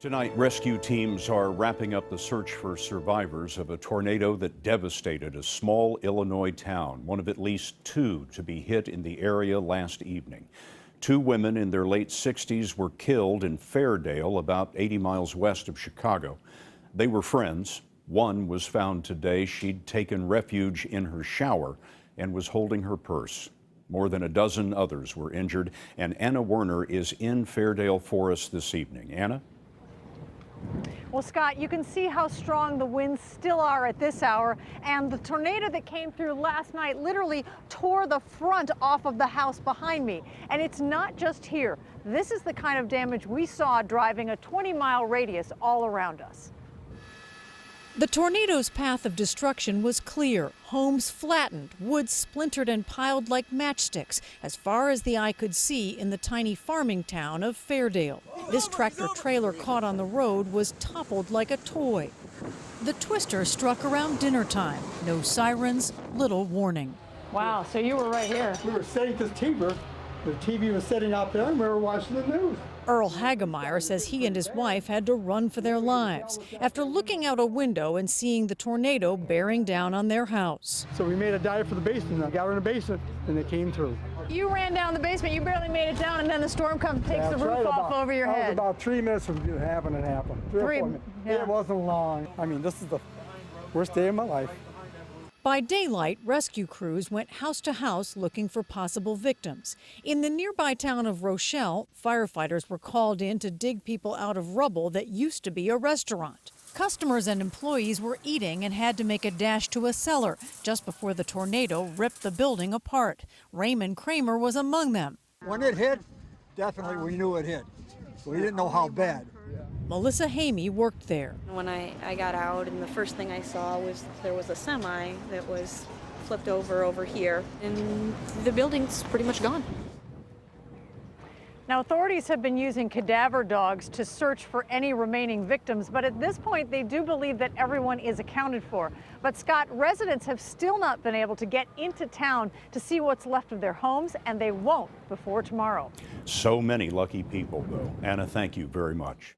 Tonight, rescue teams are wrapping up the search for survivors of a tornado that devastated a small Illinois town, one of at least two to be hit in the area last evening. Two women in their late 60s were killed in Fairdale, about 80 miles west of Chicago. They were friends. One was found today. She'd taken refuge in her shower and was holding her purse. More than a dozen others were injured, and Anna Werner is in Fairdale for us this evening. Anna? Well, Scott, you can see how strong the winds still are at this hour, and the tornado that came through last night literally tore the front off of the house behind me. And it's not just here. This is the kind of damage we saw driving a 20-mile radius all around us. The tornado's path of destruction was clear. Homes flattened, woods splintered and piled like matchsticks as far as the eye could see in the tiny farming town of Fairdale. This tractor-trailer caught on the road was toppled like a toy. The twister struck around dinner time. No sirens, little warning. Wow, so you were right here. We were sitting at this TV. The TV was sitting out there and we were watching the news. Earl Hagemeyer says he and his wife had to run for their lives after looking out a window and seeing the tornado bearing down on their house. So we made a dive for the basement. I got her in the basement and it came through. You ran down the basement, you barely made it down, and then the storm comes, takes the roof off over your head. That was about 3 minutes from having it happen. 3 or 4 minutes. Yeah. It wasn't long. I mean, this is the worst day of my life. By daylight, rescue crews went house to house looking for possible victims. In the nearby town of Rochelle, firefighters were called in to dig people out of rubble that used to be a restaurant. Customers and employees were eating and had to make a dash to a cellar just before the tornado ripped the building apart. Raymond Kramer was among them. When it hit, definitely we knew it hit. We didn't know how bad. Melissa Hamey worked there. When I got out, and the first thing I saw was there was a semi that was flipped over here, and the building's pretty much gone. Now, authorities have been using cadaver dogs to search for any remaining victims, but at this point, they do believe that everyone is accounted for. But Scott, residents have still not been able to get into town to see what's left of their homes, and they won't before tomorrow. So many lucky people, though. Anna, thank you very much.